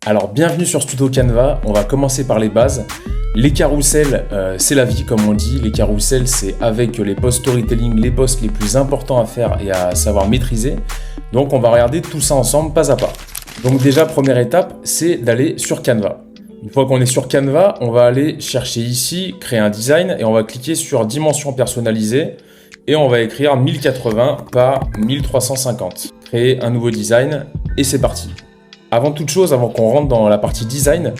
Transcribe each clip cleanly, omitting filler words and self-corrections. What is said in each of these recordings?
Alors bienvenue sur ce tuto Canva, on va commencer par les bases. Les carousels, c'est la vie comme on dit. Les carousels, c'est avec les posts storytelling, les posts les plus importants à faire et à savoir maîtriser. Donc on va regarder tout ça ensemble, pas à pas. Donc déjà, première étape, c'est d'aller sur Canva. Une fois qu'on est sur Canva, on va aller chercher ici, créer un design et on va cliquer sur dimension personnalisée et on va écrire 1080 par 1350. Créer un nouveau design et c'est parti. Avant toute chose, avant qu'on rentre dans la partie design,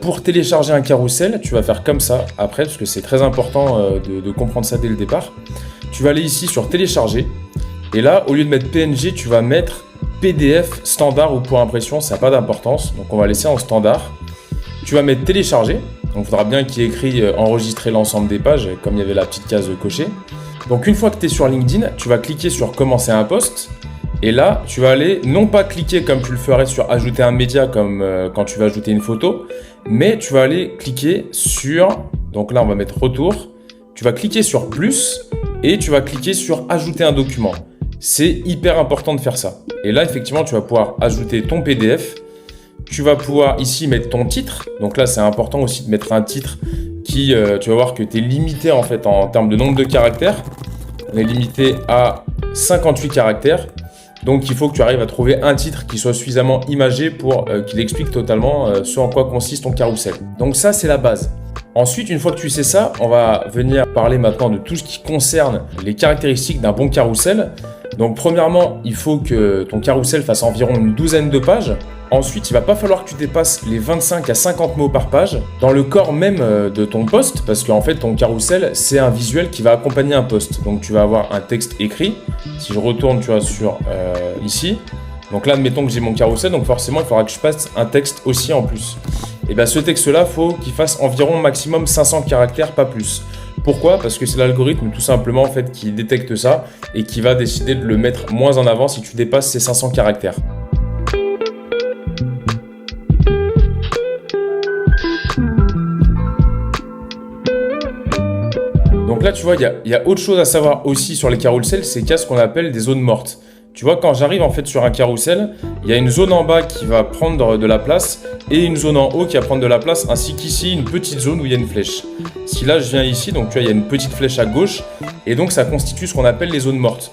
pour télécharger un carrousel, tu vas faire comme ça après, parce que c'est très important de comprendre ça dès le départ. Tu vas aller ici sur télécharger, et là, au lieu de mettre PNG, tu vas mettre PDF standard ou pour impression, ça n'a pas d'importance, donc on va laisser en standard. Tu vas mettre télécharger, donc il faudra bien qu'il y ait écrit enregistrer l'ensemble des pages, comme il y avait la petite case cochée. Donc une fois que tu es sur LinkedIn, tu vas cliquer sur commencer un post. Et là, tu vas aller, non pas cliquer comme tu le ferais sur ajouter un média, comme quand tu vas ajouter une photo, mais tu vas aller cliquer sur, donc là on va mettre retour, tu vas cliquer sur plus et tu vas cliquer sur ajouter un document. C'est hyper important de faire ça. Et là, effectivement, tu vas pouvoir ajouter ton PDF, tu vas pouvoir ici mettre ton titre, donc là c'est important aussi de mettre un titre qui, tu vas voir que tu es limité en fait en termes de nombre de caractères, on est limité à 58 caractères. Donc il faut que tu arrives à trouver un titre qui soit suffisamment imagé pour qu'il explique totalement ce en quoi consiste ton carrousel. Donc ça, c'est la base. Ensuite, une fois que tu sais ça, on va venir parler maintenant de tout ce qui concerne les caractéristiques d'un bon carrousel. Donc premièrement, il faut que ton carrousel fasse environ une douzaine de pages. Ensuite, il va pas falloir que tu dépasses les 25 à 50 mots par page dans le corps même de ton post, parce qu'en fait, ton carrousel, c'est un visuel qui va accompagner un post. Donc tu vas avoir un texte écrit. Si je retourne, tu vois, sur ici. Donc là, admettons que j'ai mon carrousel, donc forcément, il faudra que je passe un texte aussi en plus. Et bien, ce texte-là, il faut qu'il fasse environ maximum 500 caractères, pas plus. Pourquoi ? Parce que c'est l'algorithme tout simplement en fait qui détecte ça et qui va décider de le mettre moins en avant si tu dépasses ces 500 caractères. Donc là, tu vois, il y a autre chose à savoir aussi sur les carousels, c'est qu'il y a ce qu'on appelle des zones mortes. Tu vois, quand j'arrive en fait sur un carrousel, il y a une zone en bas qui va prendre de la place et une zone en haut qui va prendre de la place, ainsi qu'ici une petite zone où il y a une flèche. Si là je viens ici, donc tu vois, il y a une petite flèche à gauche et donc ça constitue ce qu'on appelle les zones mortes.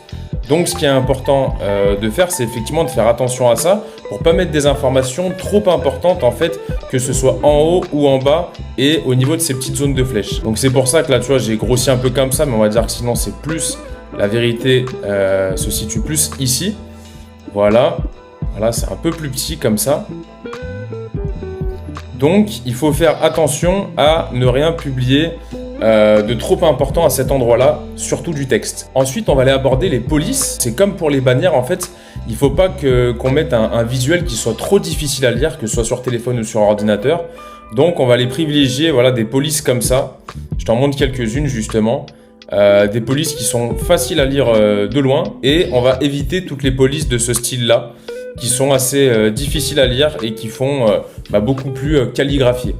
Donc ce qui est important de faire, c'est effectivement de faire attention à ça pour pas mettre des informations trop importantes en fait, que ce soit en haut ou en bas et au niveau de ces petites zones de flèches. Donc c'est pour ça que là, tu vois, j'ai grossi un peu comme ça, mais on va dire que sinon c'est plus... La vérité se situe plus ici. Voilà, c'est un peu plus petit comme ça. Donc, il faut faire attention à ne rien publier de trop important à cet endroit-là, surtout du texte. Ensuite, on va aller aborder les polices. C'est comme pour les bannières, en fait, il ne faut pas qu'on mette un visuel qui soit trop difficile à lire, que ce soit sur téléphone ou sur ordinateur. Donc, on va les privilégier, voilà, des polices comme ça. Je t'en montre quelques-unes, justement. Des polices qui sont faciles à lire de loin et on va éviter toutes les polices de ce style-là qui sont assez difficiles à lire et qui font beaucoup plus calligraphiées.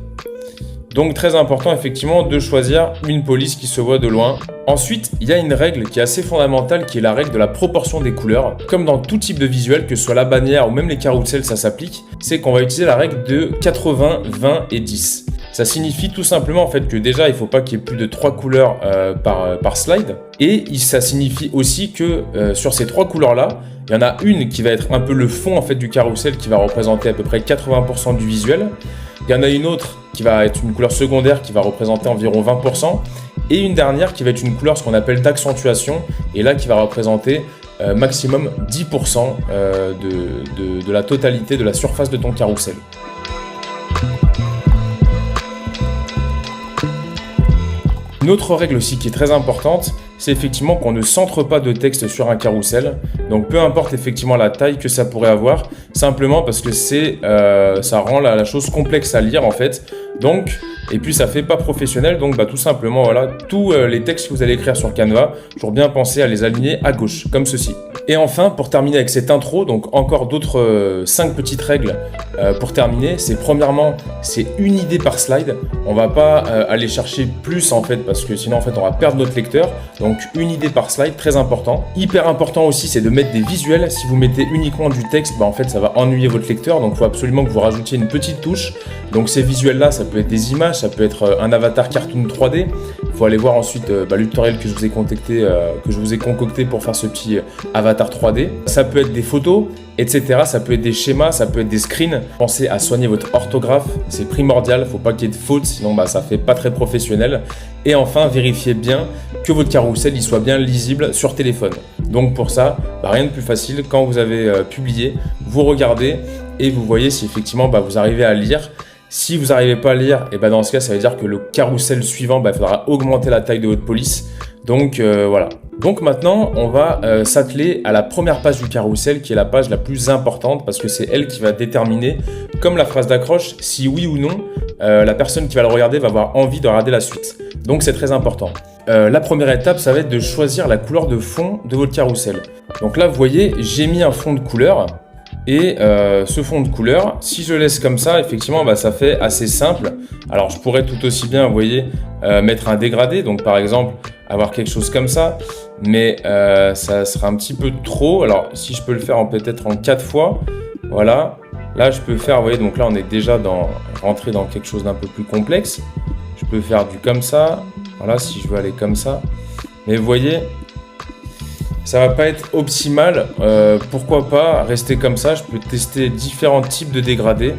Donc très important effectivement de choisir une police qui se voit de loin. Ensuite, il y a une règle qui est assez fondamentale qui est la règle de la proportion des couleurs. Comme dans tout type de visuel, que ce soit la bannière ou même les carousels, ça s'applique. C'est qu'on va utiliser la règle de 80, 20 et 10. Ça signifie tout simplement en fait que déjà il ne faut pas qu'il y ait plus de 3 couleurs par slide. Et ça signifie aussi que sur ces 3 couleurs-là, il y en a une qui va être un peu le fond en fait du carrousel qui va représenter à peu près 80% du visuel. Il y en a une autre qui va être une couleur secondaire qui va représenter environ 20%. Et une dernière qui va être une couleur ce qu'on appelle d'accentuation et là qui va représenter maximum 10% de la totalité de la surface de ton carrousel. Une autre règle aussi qui est très importante, c'est effectivement qu'on ne centre pas de texte sur un carrousel. Donc peu importe effectivement la taille que ça pourrait avoir, simplement parce que ça rend la chose complexe à lire en fait. Donc Et puis ça fait pas professionnel, donc tout simplement voilà, tous les textes que vous allez écrire sur Canva, toujours bien penser à les aligner à gauche, comme ceci. Et enfin, pour terminer avec cette intro, donc encore d'autres 5 petites règles pour terminer. C'est premièrement, c'est une idée par slide. On va pas aller chercher plus en fait, parce que sinon en fait on va perdre notre lecteur. Donc une idée par slide, très important. Hyper important aussi, c'est de mettre des visuels. Si vous mettez uniquement du texte, en fait ça va ennuyer votre lecteur. Donc il faut absolument que vous rajoutiez une petite touche. Donc ces visuels là, ça peut être des images, ça peut être un avatar cartoon 3D. Il faut aller voir ensuite le tutoriel que je vous ai concocté pour faire ce petit avatar 3D. Ça peut être des photos, etc. Ça peut être des schémas, ça peut être des screens. Pensez à soigner votre orthographe, c'est primordial. Il ne faut pas qu'il y ait de fautes, sinon ça fait pas très professionnel. Et enfin, vérifiez bien que votre carrousel il soit bien lisible sur téléphone. Donc pour ça, rien de plus facile. Quand vous avez publié, vous regardez et vous voyez si effectivement vous arrivez à lire. Si vous n'arrivez pas à lire, et dans ce cas, ça veut dire que le carrousel suivant, il faudra augmenter la taille de votre police. Donc voilà. Donc maintenant, on va s'atteler à la première page du carrousel qui est la page la plus importante parce que c'est elle qui va déterminer, comme la phrase d'accroche, si oui ou non, la personne qui va le regarder va avoir envie de regarder la suite. Donc c'est très important. La première étape, ça va être de choisir la couleur de fond de votre carrousel. Donc là, vous voyez, j'ai mis un fond de couleur. Et ce fond de couleur, si je laisse comme ça, effectivement, ça fait assez simple. Alors, je pourrais tout aussi bien, vous voyez, mettre un dégradé. Donc, par exemple, avoir quelque chose comme ça. Mais ça sera un petit peu trop. Alors, si je peux le faire peut-être en 4 fois, voilà. Là, je peux faire, vous voyez, donc là, on est déjà rentré dans quelque chose d'un peu plus complexe. Je peux faire du comme ça. Voilà, si je veux aller comme ça. Mais vous voyez, ça va pas être optimal, pourquoi pas rester comme ça. Je peux tester différents types de dégradés.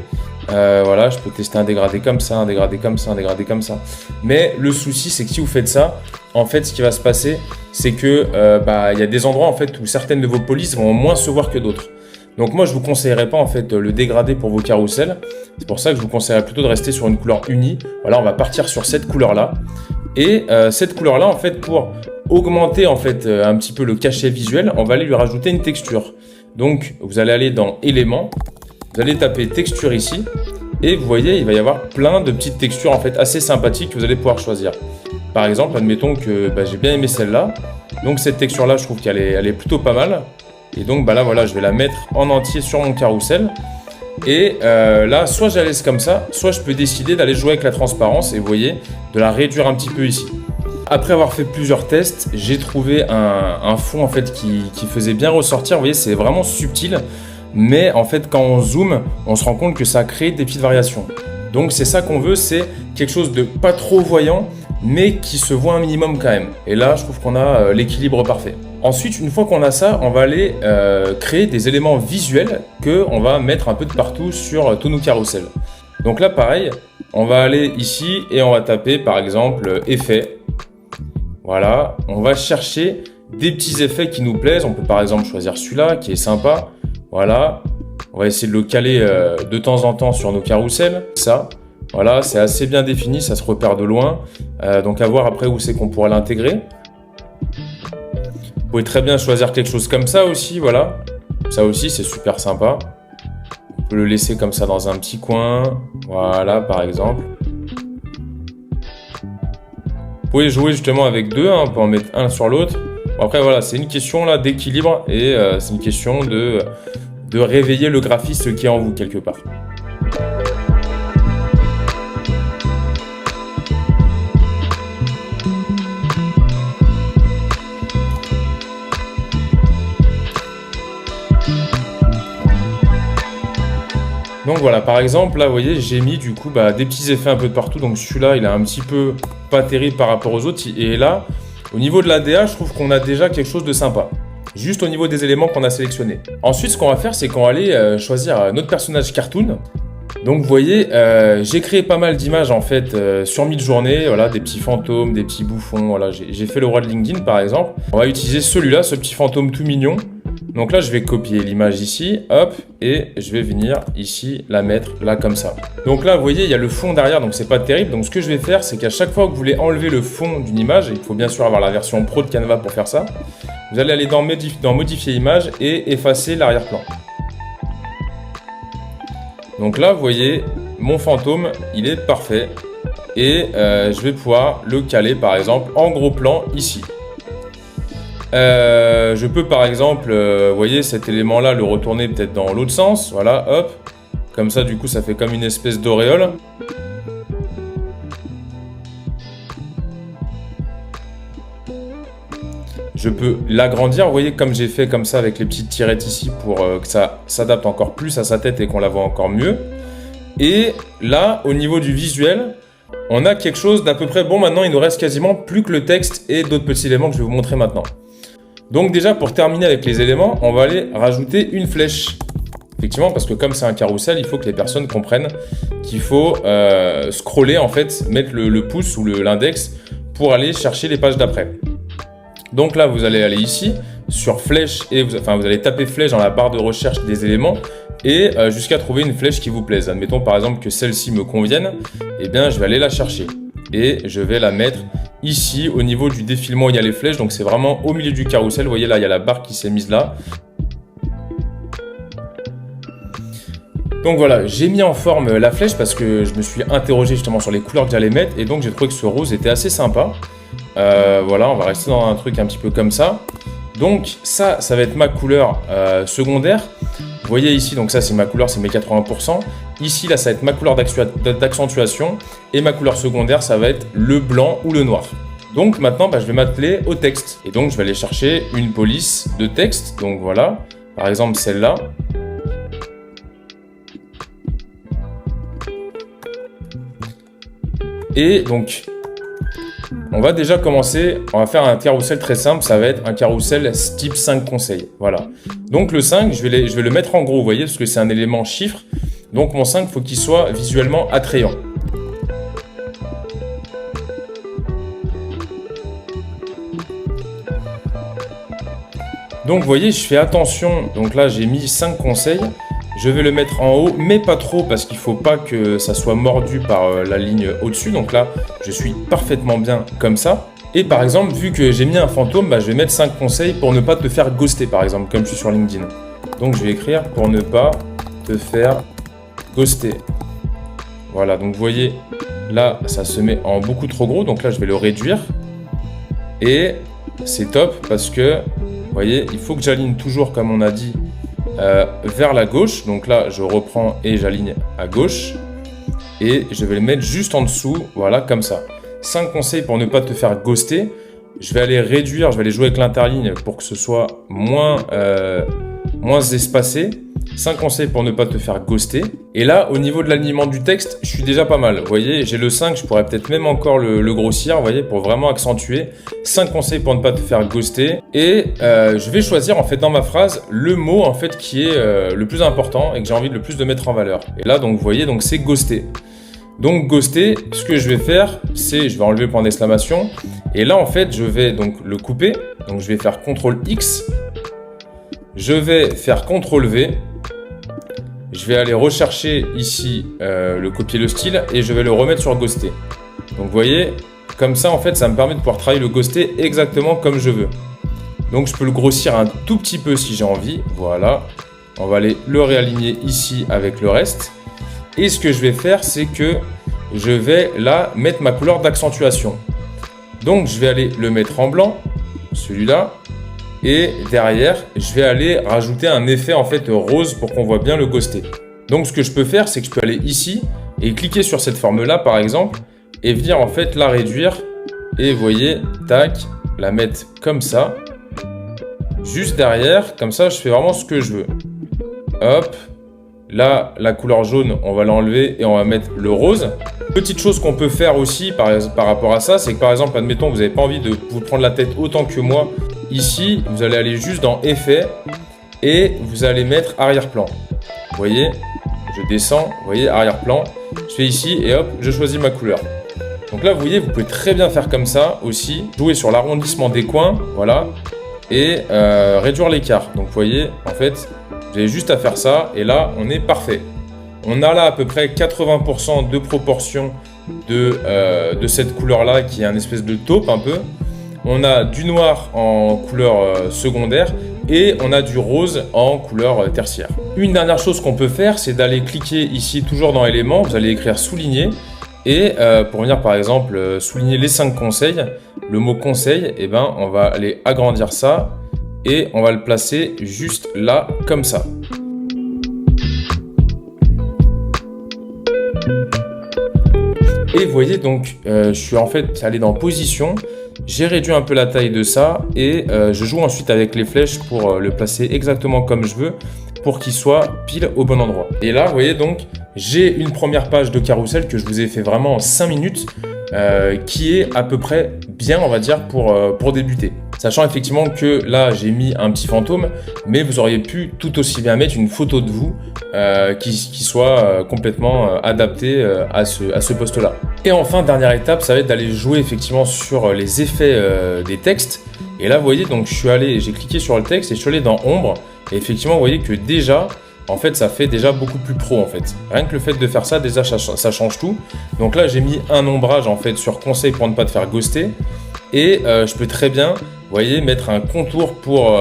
Voilà, je peux tester un dégradé comme ça, un dégradé comme ça, un dégradé comme ça. Mais le souci, c'est que si vous faites ça, en fait, ce qui va se passer, c'est que y a des endroits en fait où certaines de vos polices vont moins se voir que d'autres. Donc moi, je vous conseillerais pas en fait le dégradé pour vos carousels. C'est pour ça que je vous conseillerais plutôt de rester sur une couleur unie. Voilà, on va partir sur cette couleur-là. Et cette couleur-là, en fait, pour augmenter en fait un petit peu le cachet visuel, on va aller lui rajouter une texture. Donc, vous allez aller dans éléments, vous allez taper texture ici, et vous voyez, il va y avoir plein de petites textures en fait assez sympathiques que vous allez pouvoir choisir. Par exemple, admettons que j'ai bien aimé celle-là. Donc cette texture-là, je trouve qu'elle est plutôt pas mal. Et donc là, voilà, je vais la mettre en entier sur mon carrousel. Et là, soit je la laisse comme ça, soit je peux décider d'aller jouer avec la transparence et vous voyez, de la réduire un petit peu ici. Après avoir fait plusieurs tests, j'ai trouvé un fond en fait qui faisait bien ressortir. Vous voyez, c'est vraiment subtil, mais en fait, quand on zoome, on se rend compte que ça crée des petites variations. Donc c'est ça qu'on veut, c'est quelque chose de pas trop voyant, mais qui se voit un minimum quand même. Et là, je trouve qu'on a l'équilibre parfait. Ensuite, une fois qu'on a ça, on va aller créer des éléments visuels qu'on va mettre un peu de partout sur tous nos carousels. Donc là, pareil, on va aller ici et on va taper par exemple effet. Voilà, on va chercher des petits effets qui nous plaisent. On peut par exemple choisir celui-là qui est sympa. Voilà, on va essayer de le caler de temps en temps sur nos carousels. Ça, voilà, c'est assez bien défini, ça se repère de loin. Donc à voir après où c'est qu'on pourra l'intégrer. Vous pouvez très bien choisir quelque chose comme ça aussi, voilà. Ça aussi, c'est super sympa. On peut le laisser comme ça dans un petit coin. Voilà, par exemple. Vous pouvez jouer justement avec deux, on peut en mettre un sur l'autre. Bon, après, voilà, c'est une question là d'équilibre et c'est une question de réveiller le graphiste qui est en vous quelque part. Donc voilà, par exemple, là, vous voyez, j'ai mis du coup des petits effets un peu de partout. Donc celui-là, il est un petit peu pas terrible par rapport aux autres. Et là, au niveau de la DA, je trouve qu'on a déjà quelque chose de sympa. Juste au niveau des éléments qu'on a sélectionnés. Ensuite, ce qu'on va faire, c'est qu'on va aller choisir notre personnage cartoon. Donc vous voyez, j'ai créé pas mal d'images en fait sur Midjourney, voilà, des petits fantômes, des petits bouffons. Voilà, j'ai fait le roi de LinkedIn par exemple. On va utiliser celui-là, ce petit fantôme tout mignon. Donc là, je vais copier l'image ici, hop, et je vais venir ici la mettre là comme ça. Donc là, vous voyez, il y a le fond derrière, donc c'est pas terrible. Donc ce que je vais faire, c'est qu'à chaque fois que vous voulez enlever le fond d'une image, il faut bien sûr avoir la version pro de Canva pour faire ça. Vous allez aller dans modifier image et effacer l'arrière-plan. Donc là, vous voyez, mon fantôme, il est parfait. et je vais pouvoir le caler par exemple en gros plan ici. Je peux par exemple, vous voyez cet élément là, le retourner peut-être dans l'autre sens, voilà, hop, comme ça du coup ça fait comme une espèce d'auréole. Je peux l'agrandir, vous voyez, comme j'ai fait comme ça avec les petites tirettes ici pour que ça s'adapte encore plus à sa tête et qu'on la voit encore mieux. Et là, au niveau du visuel, on a quelque chose d'à peu près bon. Maintenant, il nous reste quasiment plus que le texte et d'autres petits éléments que je vais vous montrer maintenant. Donc déjà, pour terminer avec les éléments, on va aller rajouter une flèche. Effectivement, parce que comme c'est un carrousel, il faut que les personnes comprennent qu'il faut scroller, en fait, mettre le pouce ou l'index pour aller chercher les pages d'après. Donc là, vous allez aller ici, sur flèche, et vous allez taper flèche dans la barre de recherche des éléments, et jusqu'à trouver une flèche qui vous plaise. Admettons par exemple que celle-ci me convienne, et bien je vais aller la chercher. Et je vais la mettre ici, au niveau du défilement où il y a les flèches, donc c'est vraiment au milieu du carrousel. Vous voyez là, il y a la barre qui s'est mise là. Donc voilà, j'ai mis en forme la flèche parce que je me suis interrogé justement sur les couleurs que j'allais mettre, et donc j'ai trouvé que ce rose était assez sympa. Voilà, on va rester dans un truc un petit peu comme ça. Donc ça va être ma couleur secondaire. Vous voyez ici, donc ça c'est ma couleur, c'est mes 80%. Ici, là, ça va être ma couleur d'accentuation. Et ma couleur secondaire, ça va être le blanc ou le noir. Donc maintenant, je vais m'atteler au texte. Et donc je vais aller chercher une police de texte. Donc voilà, par exemple celle-là. Et donc, on va déjà commencer, on va faire un carrousel très simple, ça va être un carrousel type 5 conseils, voilà. Donc le 5, je vais le mettre en gros, vous voyez, parce que c'est un élément chiffre, donc mon 5, il faut qu'il soit visuellement attrayant. Donc vous voyez, je fais attention, donc là j'ai mis 5 conseils, je vais le mettre en haut, mais pas trop, parce qu'il ne faut pas que ça soit mordu par la ligne au-dessus. Donc là, je suis parfaitement bien comme ça. Et par exemple, vu que j'ai mis un fantôme, je vais mettre 5 conseils pour ne pas te faire ghoster, par exemple, comme je suis sur LinkedIn. Donc je vais écrire pour ne pas te faire ghoster. Voilà, donc vous voyez, là, ça se met en beaucoup trop gros. Donc là, je vais le réduire. Et c'est top, parce que, vous voyez, il faut que j'aligne toujours, comme on a dit, vers la gauche. Donc là, je reprends et j'aligne à gauche. Et je vais le mettre juste en dessous, voilà, comme ça. 5 conseils pour ne pas te faire ghoster. Je vais aller réduire, je vais aller jouer avec l'interligne pour que ce soit moins espacé. 5 conseils pour ne pas te faire ghoster. Et là, au niveau de l'alignement du texte, je suis déjà pas mal. Vous voyez, j'ai le 5, je pourrais peut-être même encore le grossir, vous voyez, pour vraiment accentuer. 5 conseils pour ne pas te faire ghoster. Et je vais choisir, en fait, dans ma phrase, le mot, en fait, qui est le plus important et que j'ai envie le plus de mettre en valeur. Et là, donc, vous voyez, donc c'est ghoster. Donc, ghoster, ce que je vais faire, c'est, je vais enlever le point d'exclamation. Et là, en fait, je vais donc le couper. Donc, je vais faire CTRL X. Je vais faire CTRL V. Je vais aller rechercher ici le copier le style et je vais le remettre sur ghoster. Donc vous voyez, comme ça en fait ça me permet de pouvoir travailler le ghoster exactement comme je veux. Donc je peux le grossir un tout petit peu si j'ai envie. Voilà, on va aller le réaligner ici avec le reste. Et ce que je vais faire, c'est que je vais là mettre ma couleur d'accentuation. Donc je vais aller le mettre en blanc, celui-là. Et derrière, je vais aller rajouter un effet en fait rose pour qu'on voit bien le ghosté. Donc ce que je peux faire, c'est que je peux aller ici et cliquer sur cette forme-là par exemple et venir en fait la réduire. Et vous voyez, tac, la mettre comme ça. Juste derrière, comme ça, je fais vraiment ce que je veux. Hop, là, la couleur jaune, on va l'enlever et on va mettre le rose. Petite chose qu'on peut faire aussi par rapport à ça, c'est que par exemple, admettons, vous n'avez pas envie de vous prendre la tête autant que moi. Ici, vous allez aller juste dans Effets et vous allez mettre arrière-plan. Vous voyez, je descends, vous voyez, arrière-plan. Je fais ici et hop, je choisis ma couleur. Donc là, vous voyez, vous pouvez très bien faire comme ça aussi. Jouer sur l'arrondissement des coins, voilà, et réduire l'écart. Donc vous voyez, en fait, vous avez juste à faire ça et là, on est parfait. On a là à peu près 80% de proportion de cette couleur-là qui est un espèce de taupe un peu. On a du noir en couleur secondaire et on a du rose en couleur tertiaire. Une dernière chose qu'on peut faire, c'est d'aller cliquer ici toujours dans éléments, vous allez écrire souligner Et pour venir par exemple souligner les 5 conseils, le mot conseil, eh ben, on va aller agrandir ça et on va le placer juste là, comme ça. Et vous voyez donc, je suis en fait allé dans position, j'ai réduit un peu la taille de ça et je joue ensuite avec les flèches pour le placer exactement comme je veux pour qu'il soit pile au bon endroit. Et là, vous voyez donc, j'ai une première page de carrousel que je vous ai fait vraiment en 5 minutes qui est à peu près bien, on va dire, pour débuter. Sachant effectivement que là, j'ai mis un petit fantôme, mais vous auriez pu tout aussi bien mettre une photo de vous qui soit complètement adaptée à ce poste-là. Et enfin, dernière étape, ça va être d'aller jouer effectivement sur les effets des textes. Et là, vous voyez, donc j'ai cliqué sur le texte et je suis allé dans Ombre. Et effectivement, vous voyez que déjà, en fait, ça fait déjà beaucoup plus pro en fait. Rien que le fait de faire ça, déjà, ça change tout. Donc là, j'ai mis un ombrage en fait sur conseil pour ne pas te faire ghoster. Et je peux très bien, vous voyez, mettre un contour pour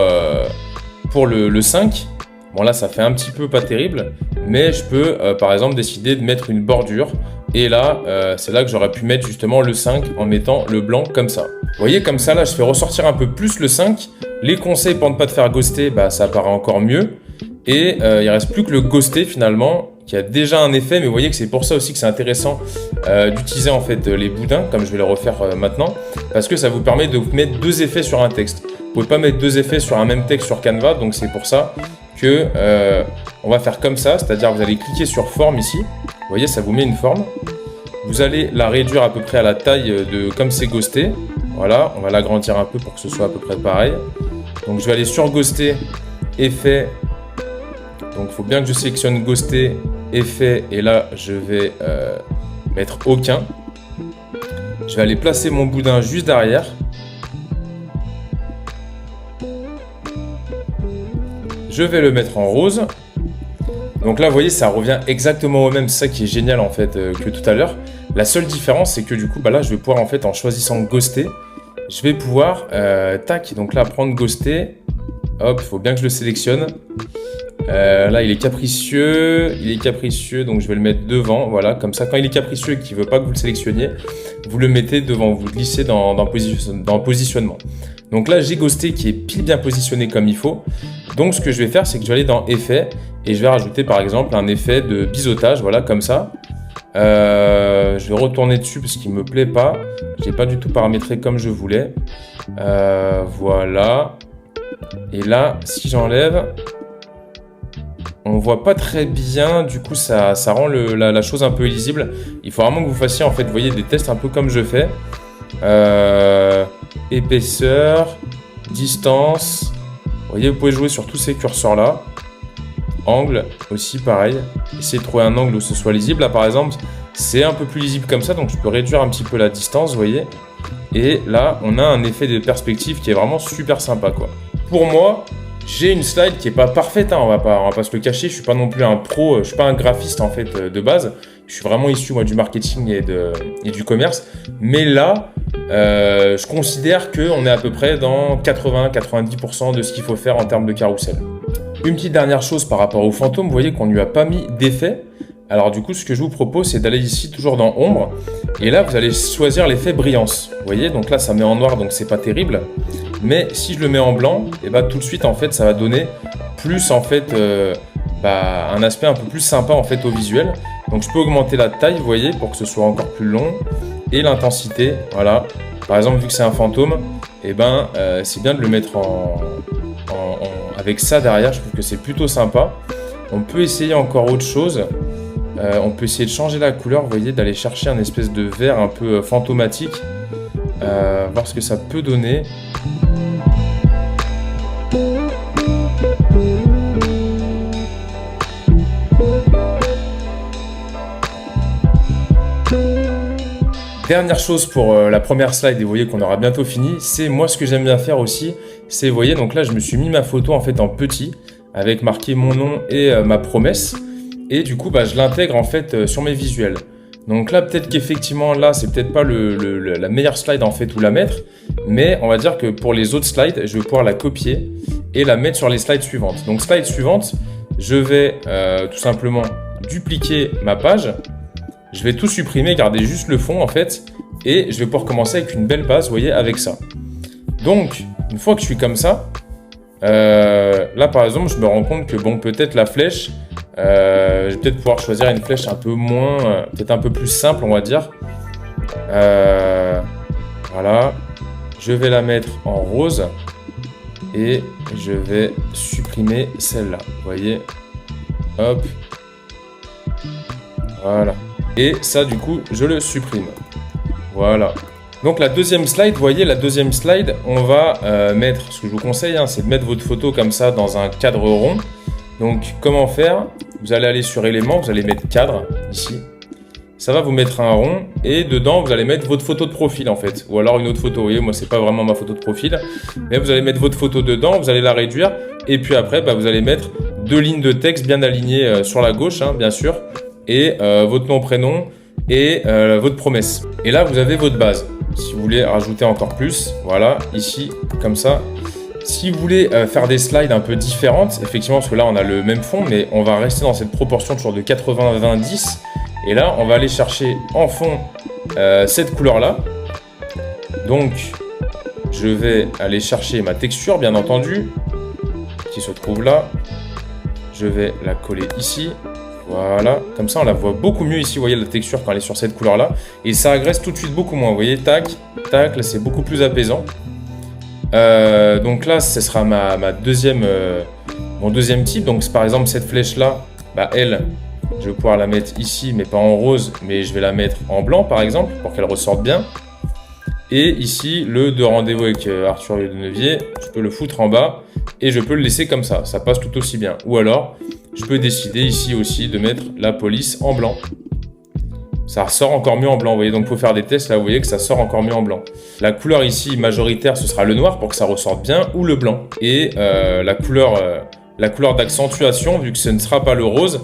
le 5. Bon là, ça fait un petit peu pas terrible. Mais je peux, par exemple, décider de mettre une bordure. Et là, c'est là que j'aurais pu mettre justement le 5 en mettant le blanc comme ça. Vous voyez, comme ça, là, je fais ressortir un peu plus le 5. Les conseils pour ne pas te faire ghoster, bah, ça apparaît encore mieux. Et il reste plus que le ghoster finalement, qui a déjà un effet, mais vous voyez que c'est pour ça aussi que c'est intéressant d'utiliser en fait les boudins, comme je vais le refaire maintenant, parce que ça vous permet de mettre 2 effets sur un texte. Vous pouvez pas mettre 2 effets sur un même texte sur Canva, donc c'est pour ça que on va faire comme ça, c'est-à-dire vous allez cliquer sur forme ici, vous voyez ça vous met une forme, vous allez la réduire à peu près à la taille de comme c'est ghosté, voilà, on va l'agrandir un peu pour que ce soit à peu près pareil. Donc je vais aller sur ghoster, effet. Donc il faut bien que je sélectionne ghoster, effet, et là je vais mettre aucun. Je vais aller placer mon boudin juste derrière. Je vais le mettre en rose. Donc là vous voyez ça revient exactement au même, c'est ça qui est génial en fait que tout à l'heure. La seule différence c'est que du coup bah là je vais pouvoir en fait en choisissant ghoster, je vais pouvoir tac, donc là prendre ghoster. Hop, il faut bien que je le sélectionne. Là, il est capricieux, donc je vais le mettre devant, voilà, comme ça, quand il est capricieux et qu'il ne veut pas que vous le sélectionniez, vous le mettez devant, vous le glissez dans positionnement. Donc là, j'ai ghosté qui est pile bien positionné comme il faut. Donc, ce que je vais faire, c'est que je vais aller dans Effets et je vais rajouter, par exemple, un effet de biseautage, voilà, comme ça. Je vais retourner dessus parce qu'il ne me plaît pas. Je l'ai pas du tout paramétré comme je voulais. Voilà. Et là, si j'enlève... On voit pas très bien, du coup ça rend la chose un peu illisible. Il faut vraiment que vous fassiez en fait, vous voyez, des tests un peu comme je fais. Épaisseur, distance. Vous voyez, vous pouvez jouer sur tous ces curseurs là. Angle aussi pareil. Essayez de trouver un angle où ce soit lisible. Là par exemple, c'est un peu plus lisible comme ça, donc je peux réduire un petit peu la distance, vous voyez. Et là, on a un effet de perspective qui est vraiment super sympa quoi. Pour moi, j'ai une slide qui est pas parfaite, hein, on va pas se le cacher, je suis pas non plus un pro, je suis pas un graphiste en fait de base, je suis vraiment issu moi du marketing et du commerce, mais là, je considère qu'on est à peu près dans 80-90% de ce qu'il faut faire en termes de carrousel. Une petite dernière chose par rapport au fantôme, vous voyez qu'on lui a pas mis d'effet. Alors du coup, ce que je vous propose, c'est d'aller ici toujours dans Ombre, et là vous allez choisir l'effet brillance. Vous voyez, donc là ça met en noir, donc c'est pas terrible. Mais si je le mets en blanc, et bah tout de suite en fait ça va donner plus en fait un aspect un peu plus sympa en fait au visuel. Donc je peux augmenter la taille, vous voyez, pour que ce soit encore plus long, et l'intensité, voilà. Par exemple, vu que c'est un fantôme, et c'est bien de le mettre avec ça derrière. Je trouve que c'est plutôt sympa. On peut essayer encore autre chose. On peut essayer de changer la couleur, vous voyez, d'aller chercher un espèce de vert un peu fantomatique, voir ce que ça peut donner. Dernière chose pour la première slide, et vous voyez qu'on aura bientôt fini, c'est moi ce que j'aime bien faire aussi, c'est, vous voyez, donc là je me suis mis ma photo en fait en petit, avec marqué mon nom et ma promesse, et du coup je l'intègre en fait sur mes visuels. Donc là peut-être qu'effectivement là c'est peut-être pas la meilleure slide en fait où la mettre, mais on va dire que pour les autres slides, je vais pouvoir la copier et la mettre sur les slides suivantes. Donc slide suivante, je vais tout simplement dupliquer ma page. Je vais tout supprimer, garder juste le fond en fait. Et je vais pouvoir commencer avec une belle base, vous voyez, avec ça. Donc, une fois que je suis comme ça, là par exemple, je me rends compte que bon, peut-être la flèche, je vais peut-être pouvoir choisir une flèche un peu moins, peut-être un peu plus simple, on va dire. Voilà. Je vais la mettre en rose. Et je vais supprimer celle-là. Vous voyez? Hop. Voilà. Et ça, du coup, je le supprime. Voilà. Donc la deuxième slide, vous voyez, la deuxième slide, on va mettre, ce que je vous conseille, c'est de mettre votre photo comme ça dans un cadre rond. Donc comment faire? Vous allez aller sur éléments, vous allez mettre cadre, ici. Ça va vous mettre un rond et dedans, vous allez mettre votre photo de profil en fait. Ou alors une autre photo, vous voyez, moi c'est pas vraiment ma photo de profil. Mais vous allez mettre votre photo dedans, vous allez la réduire. Et puis après, vous allez mettre 2 lignes de texte bien alignées sur la gauche, bien sûr. Et votre nom, prénom et votre promesse. Et là, vous avez votre base. Si vous voulez rajouter encore plus, voilà, ici, comme ça. Si vous voulez faire des slides un peu différentes, effectivement, parce que là, on a le même fond, mais on va rester dans cette proportion toujours de 80-20-10. Et là, on va aller chercher en fond cette couleur-là. Donc, je vais aller chercher ma texture, bien entendu, qui se trouve là. Je vais la coller ici. Voilà, comme ça, on la voit beaucoup mieux ici. Vous voyez la texture quand elle est sur cette couleur-là. Et ça agresse tout de suite beaucoup moins. Vous voyez, tac, tac, là, c'est beaucoup plus apaisant. Donc là, ce sera mon deuxième type. Donc, par exemple, cette flèche-là, elle... Je vais pouvoir la mettre ici, mais pas en rose, mais je vais la mettre en blanc, par exemple, pour qu'elle ressorte bien. Et ici, le de rendez-vous avec Arthur de Nevier, je peux le foutre en bas et je peux le laisser comme ça. Ça passe tout aussi bien. Ou alors, je peux décider ici aussi de mettre la police en blanc. Ça ressort encore mieux en blanc, vous voyez. Donc, il faut faire des tests, là, vous voyez que ça sort encore mieux en blanc. La couleur ici, majoritaire, ce sera le noir pour que ça ressorte bien, ou le blanc. Et la couleur d'accentuation, vu que ce ne sera pas le rose,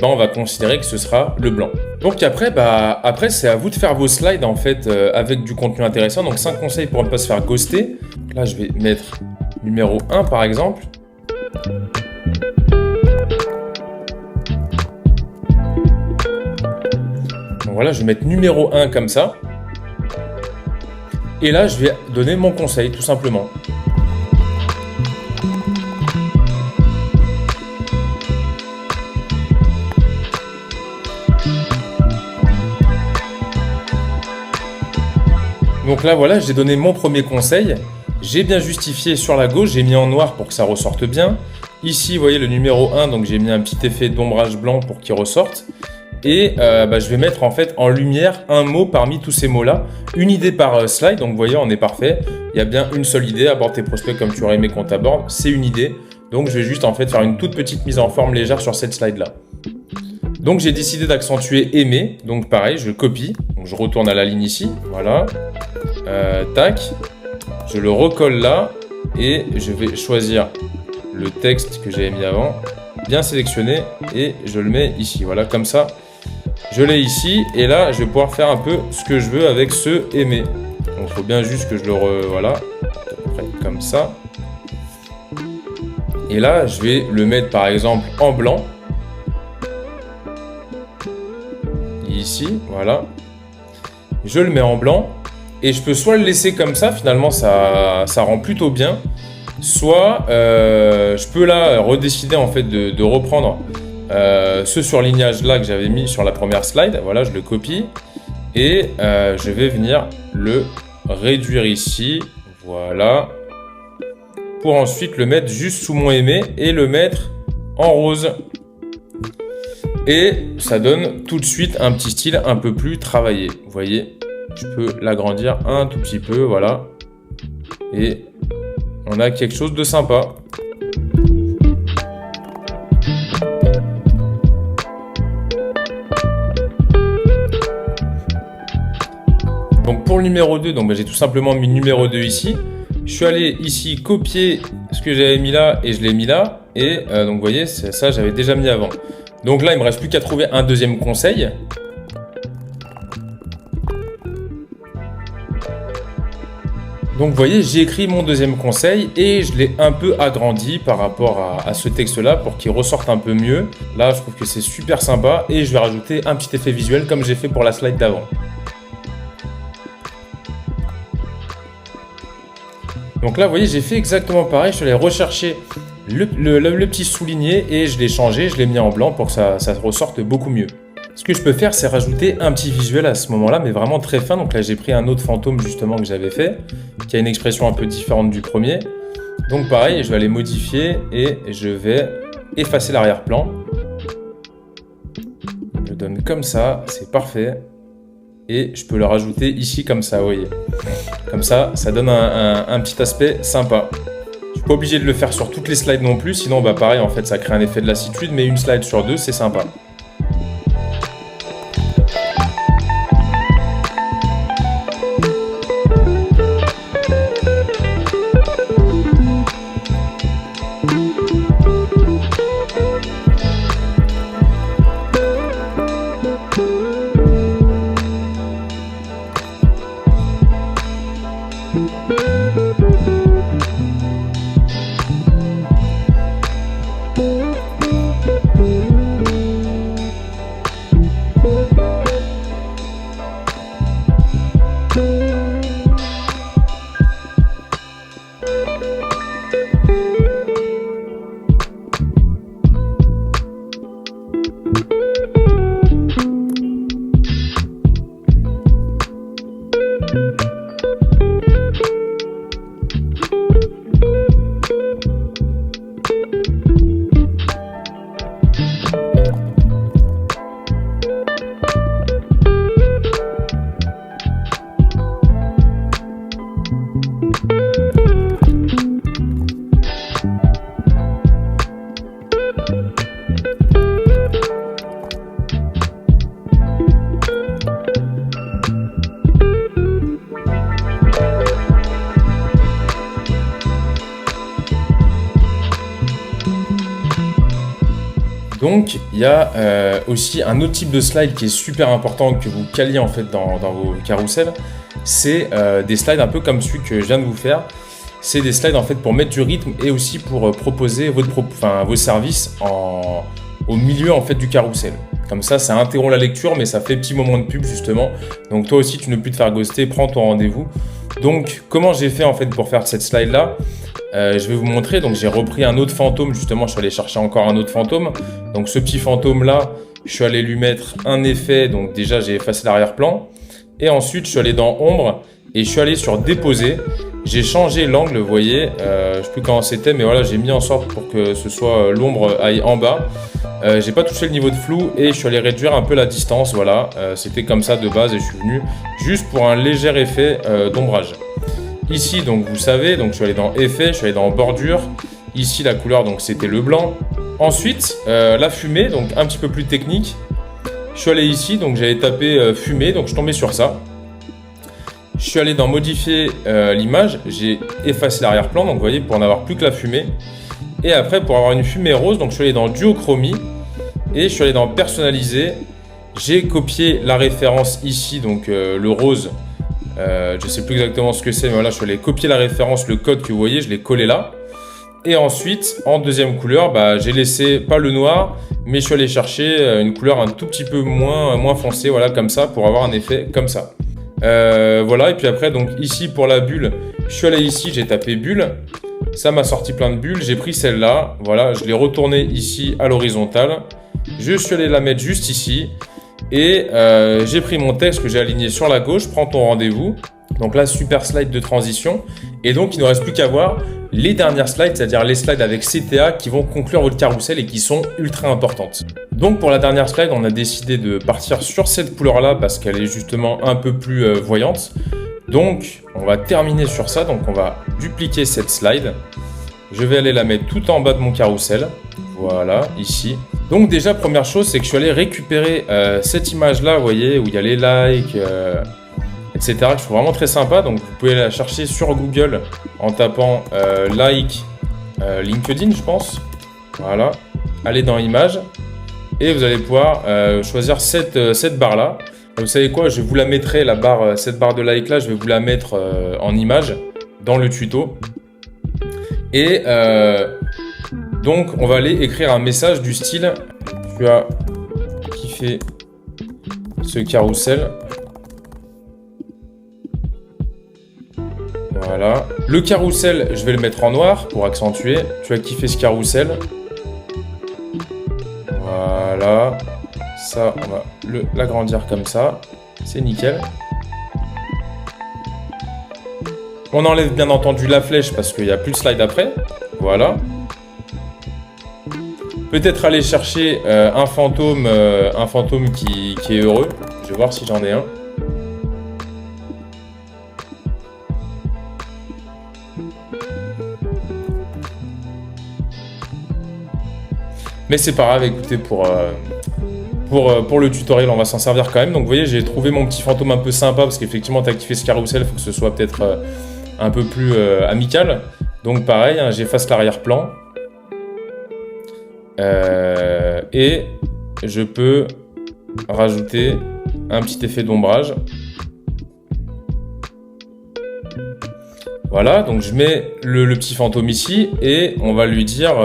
on va considérer que ce sera le blanc. Donc après c'est à vous de faire vos slides en fait avec du contenu intéressant. Donc 5 conseils pour ne pas se faire ghoster. Là je vais mettre numéro 1 par exemple. Donc voilà, je vais mettre numéro 1 comme ça. Et là je vais donner mon conseil tout simplement. Donc là, voilà, j'ai donné mon premier conseil. J'ai bien justifié sur la gauche, j'ai mis en noir pour que ça ressorte bien. Ici, vous voyez le numéro 1, donc j'ai mis un petit effet d'ombrage blanc pour qu'il ressorte. Et je vais mettre en fait en lumière un mot parmi tous ces mots-là. Une idée par slide, donc vous voyez, on est parfait. Il y a bien une seule idée, aborde tes prospects comme tu aurais aimé qu'on t'aborde. C'est une idée. Donc je vais juste en fait faire une toute petite mise en forme légère sur cette slide-là. Donc j'ai décidé d'accentuer aimer, donc pareil, je copie, donc je retourne à la ligne ici, voilà, tac, je le recolle là, et je vais choisir le texte que j'avais mis avant, bien sélectionné, et je le mets ici, voilà, comme ça, je l'ai ici, et là je vais pouvoir faire un peu ce que je veux avec ce aimer. Donc il faut bien juste que je le voilà, à peu près comme ça, et là je vais le mettre par exemple en blanc, ici, voilà, je le mets en blanc et je peux soit le laisser comme ça, finalement ça rend plutôt bien, soit je peux là redécider en fait de reprendre ce surlignage là que j'avais mis sur la première slide, voilà, je le copie et je vais venir le réduire ici, voilà, pour ensuite le mettre juste sous mon aimé et le mettre en rose. Et ça donne tout de suite un petit style un peu plus travaillé. Vous voyez, je peux l'agrandir un tout petit peu, voilà. Et on a quelque chose de sympa. Donc pour le numéro 2, j'ai tout simplement mis numéro 2 ici. Je suis allé ici copier ce que j'avais mis là et je l'ai mis là. Et donc vous voyez, ça j'avais déjà mis avant. Donc là, il ne me reste plus qu'à trouver un deuxième conseil. Donc vous voyez, j'ai écrit mon deuxième conseil et je l'ai un peu agrandi par rapport à ce texte-là pour qu'il ressorte un peu mieux. Là, je trouve que c'est super sympa et je vais rajouter un petit effet visuel comme j'ai fait pour la slide d'avant. Donc là, vous voyez, j'ai fait exactement pareil. Je suis allé rechercher le petit souligné et je l'ai changé, je l'ai mis en blanc pour que ça ressorte beaucoup mieux. Ce que je peux faire, c'est rajouter un petit visuel à ce moment-là, mais vraiment très fin. Donc là, j'ai pris un autre fantôme justement que j'avais fait, qui a une expression un peu différente du premier. Donc pareil, je vais aller modifier et je vais effacer l'arrière-plan. Je le donne comme ça, c'est parfait. Et je peux le rajouter ici comme ça, vous voyez. Comme ça donne un petit aspect sympa. Je suis pas obligé de le faire sur toutes les slides non plus, sinon bah pareil, en fait, ça crée un effet de lassitude, mais une slide sur deux, c'est sympa. Donc, il y a aussi un autre type de slide qui est super important que vous caliez en fait dans vos carousels. C'est des slides un peu comme celui que je viens de vous faire. C'est des slides en fait pour mettre du rythme et aussi pour proposer vos services au milieu en fait du carrousel. Comme ça interrompt la lecture, mais ça fait petit moment de pub justement. Donc toi aussi, tu ne peux plus te faire ghoster, prends ton rendez-vous. Donc, comment j'ai fait en fait pour faire cette slide là? Je vais vous montrer. Donc j'ai repris un autre fantôme, justement je suis allé chercher encore un autre fantôme. Donc ce petit fantôme là, je suis allé lui mettre un effet. Donc déjà j'ai effacé l'arrière-plan. Et ensuite je suis allé dans ombre et je suis allé sur déposer. J'ai changé l'angle, vous voyez, je sais plus comment c'était, mais voilà, j'ai mis en sorte pour que ce soit l'ombre aille en bas. J'ai pas touché le niveau de flou et je suis allé réduire un peu la distance, voilà. C'était comme ça de base et je suis venu juste pour un léger effet d'ombrage. Ici, donc vous savez, donc je suis allé dans effet, je suis allé dans bordure. Ici, la couleur, donc c'était le blanc. Ensuite, la fumée, donc un petit peu plus technique. Je suis allé ici, donc j'avais tapé fumée, donc je suis tombé sur ça. Je suis allé dans modifier l'image, j'ai effacé l'arrière-plan, donc vous voyez, pour n'avoir plus que la fumée. Et après, pour avoir une fumée rose, donc je suis allé dans duochromie et je suis allé dans personnaliser. J'ai copié la référence ici, donc le rose. Je ne sais plus exactement ce que c'est, mais voilà, je suis allé copier la référence, le code que vous voyez, je l'ai collé là. Et ensuite, en deuxième couleur, j'ai laissé pas le noir, mais je suis allé chercher une couleur un tout petit peu moins foncée, voilà, comme ça, pour avoir un effet comme ça. Voilà, et puis après, donc ici pour la bulle, je suis allé ici, j'ai tapé bulle. Ça m'a sorti plein de bulles, j'ai pris celle-là, voilà, je l'ai retournée ici à l'horizontale. Je suis allé la mettre juste ici. Et j'ai pris mon texte que j'ai aligné sur la gauche, prends ton rendez-vous. Donc là, super slide de transition. Et donc, il ne reste plus qu'à voir les dernières slides, c'est-à-dire les slides avec CTA qui vont conclure votre carrousel et qui sont ultra importantes. Donc pour la dernière slide, on a décidé de partir sur cette couleur-là parce qu'elle est justement un peu plus voyante. Donc, on va terminer sur ça. Donc, on va dupliquer cette slide. Je vais aller la mettre tout en bas de mon carrousel. Voilà, ici. Donc déjà, première chose, c'est que je suis allé récupérer cette image-là, vous voyez, où il y a les likes, etc. que je trouve vraiment très sympa. Donc vous pouvez la chercher sur Google en tapant like LinkedIn, je pense. Voilà, allez dans images et vous allez pouvoir choisir cette barre-là. Vous savez quoi, je vous la mettrai, cette barre de like-là, je vais vous la mettre en image. dans le tuto. Et donc, on va aller écrire un message du style « Tu as kiffé ce carrousel ». Voilà. Le carrousel, je vais le mettre en noir pour accentuer. Tu as kiffé ce carrousel. Voilà. Ça, on va l'agrandir comme ça. C'est nickel. On enlève bien entendu la flèche parce qu'il n'y a plus de slide après. Voilà. Peut-être aller chercher un fantôme qui est heureux. Je vais voir si j'en ai un. Mais c'est pas grave, écoutez, pour le tutoriel, on va s'en servir quand même. Donc vous voyez, j'ai trouvé mon petit fantôme un peu sympa parce qu'effectivement, tu as activé ce carrousel, il faut que ce soit peut-être un peu plus amical. Donc pareil, hein, j'efface l'arrière-plan. Et je peux rajouter un petit effet d'ombrage. Voilà, donc je mets le petit fantôme ici et on va lui dire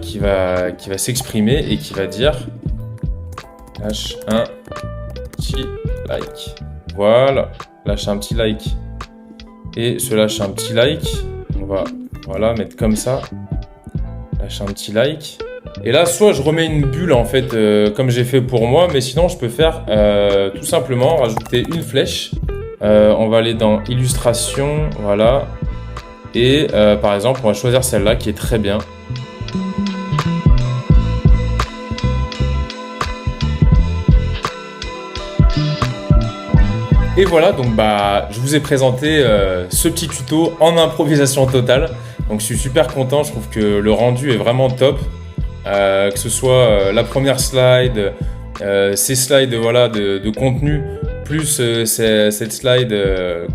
qu'il va s'exprimer et qu'il va dire lâche un petit like. Voilà, lâche un petit like. Et se lâche un petit like, on va voilà, mettre comme ça. Lâche un petit like. Et là, soit je remets une bulle en fait, comme j'ai fait pour moi, mais sinon je peux faire tout simplement rajouter une flèche. On va aller dans illustration, voilà. Et par exemple, on va choisir celle-là qui est très bien. Et voilà, donc je vous ai présenté ce petit tuto en improvisation totale. Donc je suis super content, je trouve que le rendu est vraiment top. Que ce soit la première slide, ces slides voilà, de contenu, plus cette slide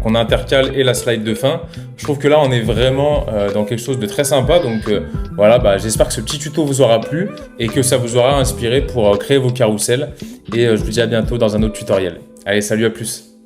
qu'on intercale et la slide de fin. Je trouve que là on est vraiment dans quelque chose de très sympa. Donc voilà, j'espère que ce petit tuto vous aura plu et que ça vous aura inspiré pour créer vos carousels. Et je vous dis à bientôt dans un autre tutoriel. Allez, salut, à plus!